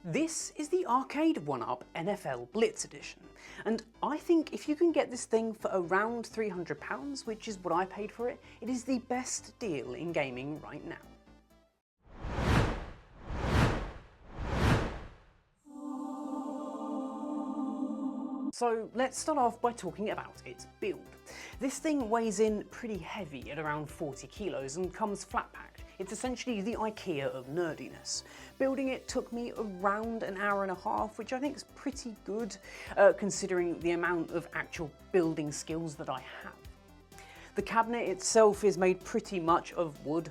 This is the arcade 1-up NFL Blitz edition, and I think if you can get this thing for around £300, which is what I paid for it, it is the best deal in gaming right now. So let's start off by talking about its build. This thing weighs in pretty heavy at around 40 kilos and comes flat packed. It's essentially the IKEA of nerdiness. Building it took me around an hour and a half, which I think is pretty good considering the amount of actual building skills that I have. The cabinet itself is made pretty much of wood,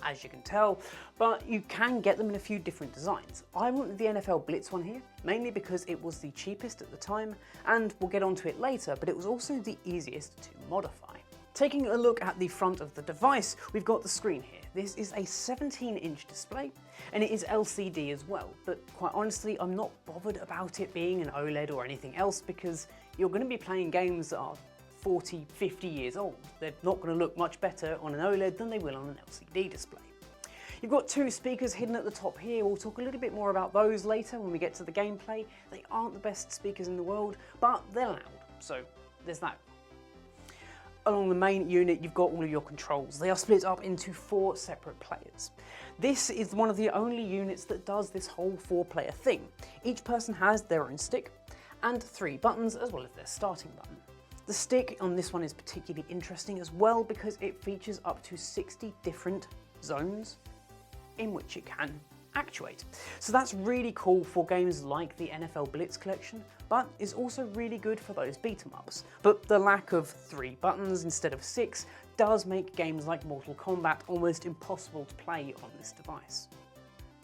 as you can tell, but you can get them in a few different designs. I wanted the NFL Blitz one here, mainly because it was the cheapest at the time, and we'll get onto it later, but it was also the easiest to modify. Taking a look at the front of the device, we've got the screen here. This is a 17-inch display, and it is LCD as well, but quite honestly, I'm not bothered about it being an OLED or anything else because you're going to be playing games that are 40, 50 years old. They're not going to look much better on an OLED than they will on an LCD display. You've got two speakers hidden at the top here. We'll talk a little bit more about those later when we get to the gameplay. They aren't the best speakers in the world, but they're loud, so there's that. Along the main unit, you've got all of your controls. They are split up into 4 separate players. This is one of the only units that does this whole 4-player thing. Each person has their own stick and 3 buttons as well as their starting button. The stick on this one is particularly interesting as well because it features up to 60 different zones in which it can actuate. So that's really cool for games like the NFL Blitz collection, but is also really good for those beat-em-ups. But the lack of 3 buttons instead of 6 does make games like Mortal Kombat almost impossible to play on this device.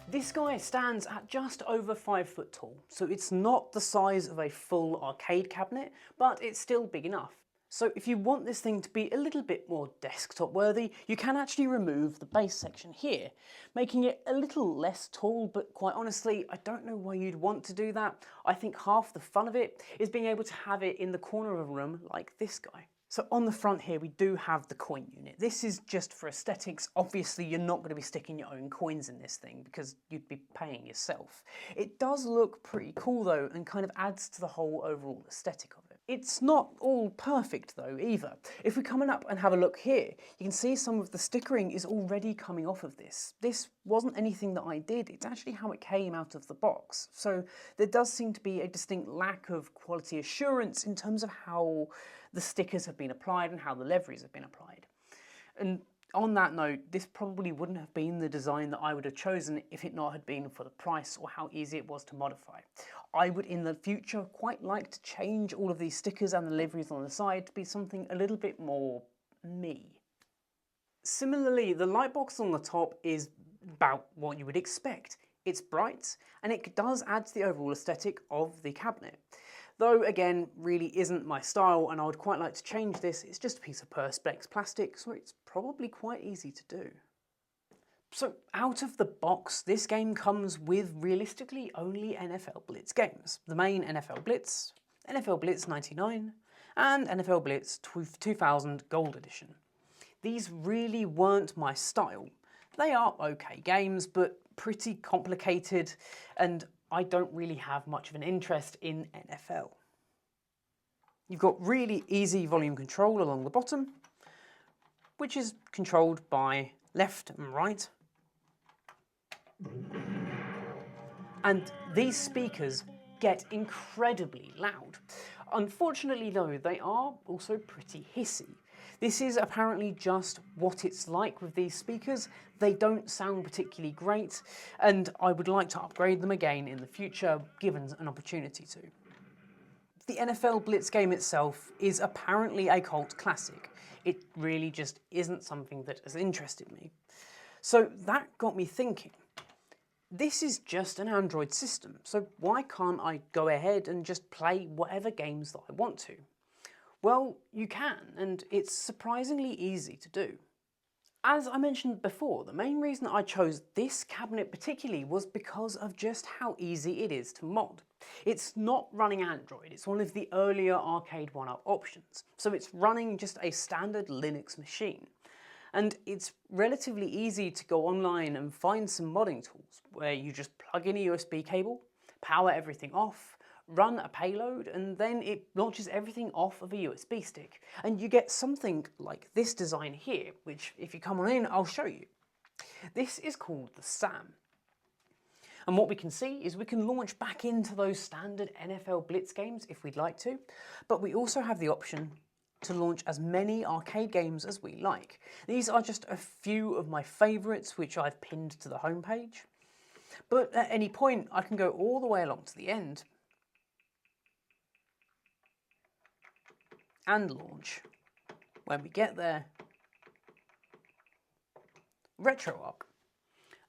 This guy stands at just over 5 foot tall, so it's not the size of a full arcade cabinet, but it's still big enough. So if you want this thing to be a little bit more desktop worthy, you can actually remove the base section here, making it a little less tall, but quite honestly, I don't know why you'd want to do that. I think half the fun of it is being able to have it in the corner of a room like this guy. So on the front here, we do have the coin unit. This is just for aesthetics. Obviously, you're not going to be sticking your own coins in this thing because you'd be paying yourself. It does look pretty cool though, and kind of adds to the whole overall aesthetic of it. It's not all perfect though either. If we come up and have a look here, you can see some of the stickering is already coming off of this. This wasn't anything that I did, it's actually how it came out of the box. So there does seem to be a distinct lack of quality assurance in terms of how the stickers have been applied and how the liveries have been applied. And on that note, this probably wouldn't have been the design that I would have chosen if it not had been for the price or how easy it was to modify. I would in the future quite like to change all of these stickers and the liveries on the side to be something a little bit more me. Similarly, the light box on the top is about what you would expect. It's bright and it does add to the overall aesthetic of the cabinet. Though again, really isn't my style and I would quite like to change this. It's just a piece of Perspex plastic, so it's probably quite easy to do. So out of the box, this game comes with realistically only NFL Blitz games. The main NFL Blitz, NFL Blitz 99, and NFL Blitz 2000 Gold Edition. These really weren't my style. They are okay games, but pretty complicated, and I don't really have much of an interest in NFL. You've got really easy volume control along the bottom, which is controlled by left and right. And these speakers get incredibly loud. Unfortunately though, they are also pretty hissy. This is apparently just what it's like with these speakers. They don't sound particularly great, and I would like to upgrade them again in the future, given an opportunity to. The NFL Blitz game itself is apparently a cult classic. It really just isn't something that has interested me. So that got me thinking. This is just an Android system, so why can't I go ahead and just play whatever games that I want to? Well, you can, and it's surprisingly easy to do. As I mentioned before, the main reason I chose this cabinet particularly was because of just how easy it is to mod. It's not running Android, it's one of the earlier arcade 1-up options, so it's running just a standard Linux machine. And it's relatively easy to go online and find some modding tools where you just plug in a USB cable, power everything off, run a payload, and then it launches everything off of a USB stick. And you get something like this design here, which if you come on in, I'll show you. This is called the SAM. And what we can see is we can launch back into those standard NFL Blitz games if we'd like to, but we also have the option to launch as many arcade games as we like. These are just a few of my favourites which I've pinned to the homepage, but at any point I can go all the way along to the end and launch. When we get there, RetroArch.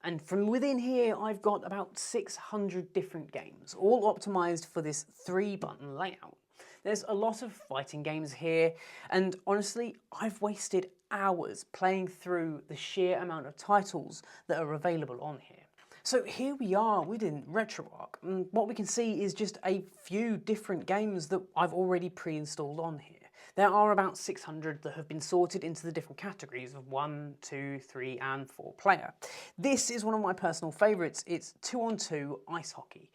And from within here, I've got about 600 different games, all optimized for this 3-button layout. There's a lot of fighting games here, and honestly, I've wasted hours playing through the sheer amount of titles that are available on here. So here we are within RetroArch, and what we can see is just a few different games that I've already pre-installed on here. There are about 600 that have been sorted into the different categories of 1, 2, 3 and 4 player. This is one of my personal favourites. It's 2-on-2 ice hockey.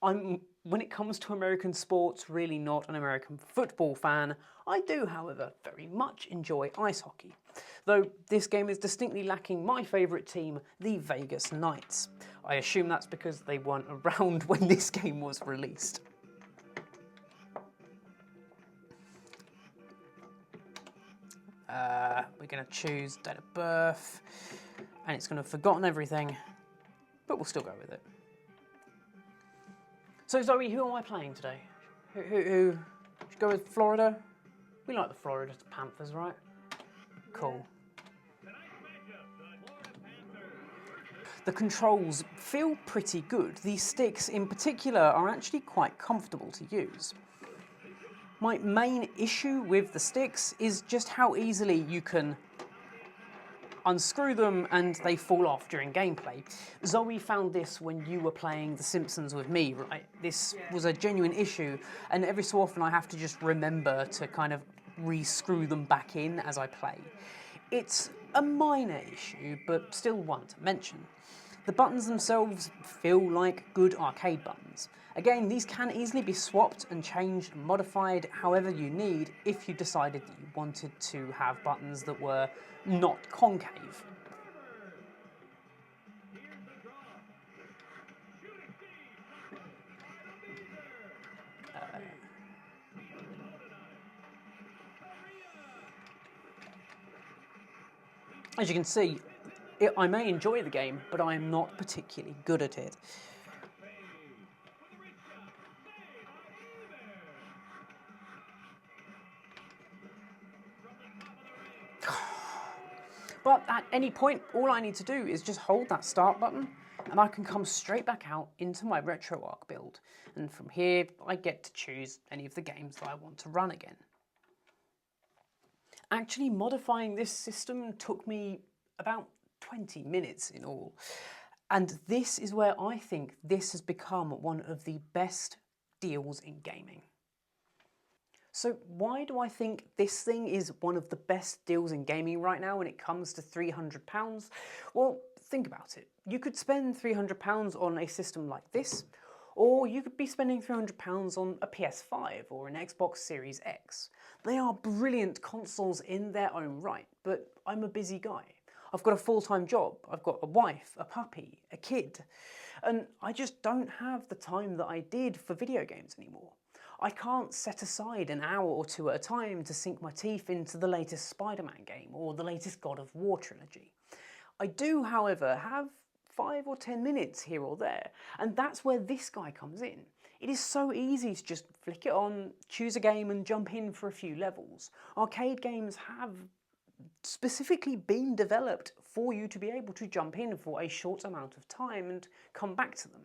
I'm, when it comes to American sports, really not an American football fan. I do, however, very much enjoy ice hockey. Though this game is distinctly lacking my favourite team, the Vegas Knights. I assume that's because they weren't around when this game was released. We're going to choose date of birth, and it's going to have forgotten everything, but we'll still go with it. So Zoe, who am I playing today? Who should we go with Florida? We like the Florida Panthers, right? Cool. The controls feel pretty good. These sticks in particular are actually quite comfortable to use. My main issue with the sticks is just how easily you can unscrew them and they fall off during gameplay. Zoe found this when you were playing The Simpsons with me, right? This was a genuine issue, and every so often I have to just remember to kind of re-screw them back in as I play. It's a minor issue, but still one to mention. The buttons themselves feel like good arcade buttons. Again, these can easily be swapped and changed and modified however you need if you decided that you wanted to have buttons that were not concave. As you can see, I may enjoy the game, but I am not particularly good at it. But at any point, all I need to do is just hold that start button and I can come straight back out into my RetroArch build. And from here, I get to choose any of the games that I want to run again. Actually, modifying this system took me about 20 minutes in all. And this is where I think this has become one of the best deals in gaming. So why do I think this thing is one of the best deals in gaming right now when it comes to £300? Well, think about it. You could spend £300 on a system like this, or you could be spending £300 on a PS5 or an Xbox Series X. They are brilliant consoles in their own right, but I'm a busy guy. I've got a full-time job, I've got a wife, a puppy, a kid, and I just don't have the time that I did for video games anymore. I can't set aside an hour or two at a time to sink my teeth into the latest Spider-Man game or the latest God of War trilogy. I do, however, have 5 or 10 minutes here or there, and that's where this guy comes in. It is so easy to just flick it on, choose a game and jump in for a few levels. Arcade games have specifically been developed for you to be able to jump in for a short amount of time and come back to them.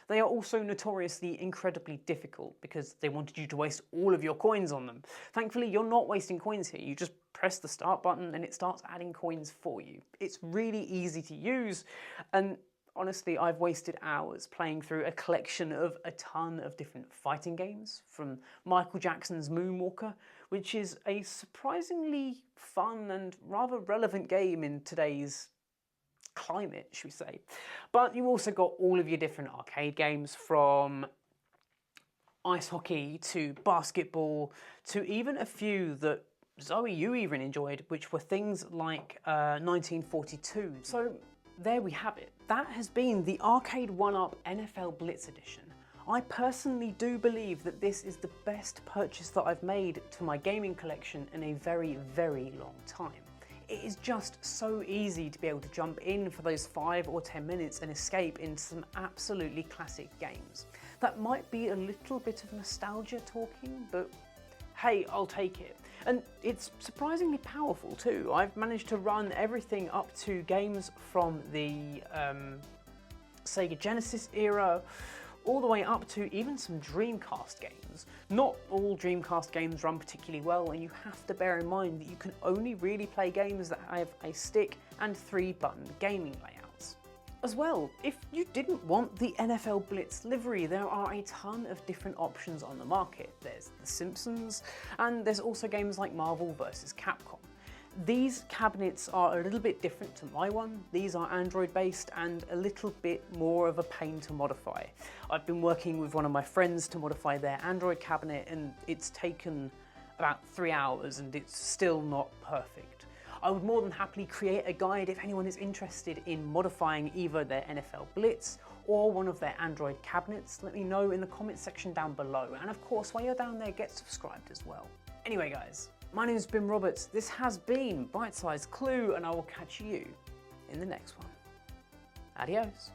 They are also notoriously incredibly difficult because they wanted you to waste all of your coins on them. Thankfully, you're not wasting coins here. You just press the start button and it starts adding coins for you. It's really easy to use, and honestly, I've wasted hours playing through a collection of a ton of different fighting games, from Michael Jackson's Moonwalker, which is a surprisingly fun and rather relevant game in today's climate, should we say. But you also got all of your different arcade games, from ice hockey to basketball to even a few that Zoe, you even enjoyed, which were things like 1942. So there we have it. That has been the Arcade 1-Up NFL Blitz Edition. I personally do believe that this is the best purchase that I've made to my gaming collection in a very, very long time. It is just so easy to be able to jump in for those 5 or 10 minutes and escape into some absolutely classic games. That might be a little bit of nostalgia talking, but hey, I'll take it. And it's surprisingly powerful too. I've managed to run everything up to games from the Sega Genesis era, all the way up to even some Dreamcast games. Not all Dreamcast games run particularly well, and you have to bear in mind that you can only really play games that have a stick and 3-button gaming layouts. As well, if you didn't want the NFL Blitz livery, there are a ton of different options on the market. There's The Simpsons, and there's also games like Marvel vs. Capcom. These cabinets are a little bit different to my one. These are Android based and a little bit more of a pain to modify. I've been working with one of my friends to modify their Android cabinet, and it's taken about 3 hours and it's still not perfect. I would more than happily create a guide if anyone is interested in modifying either their NFL Blitz or one of their Android cabinets. Let me know in the comment section down below. And of course, while you're down there, get subscribed as well. Anyway guys, my name's been Roberts. This has been Bite Size Clue, and I will catch you in the next one. Adios.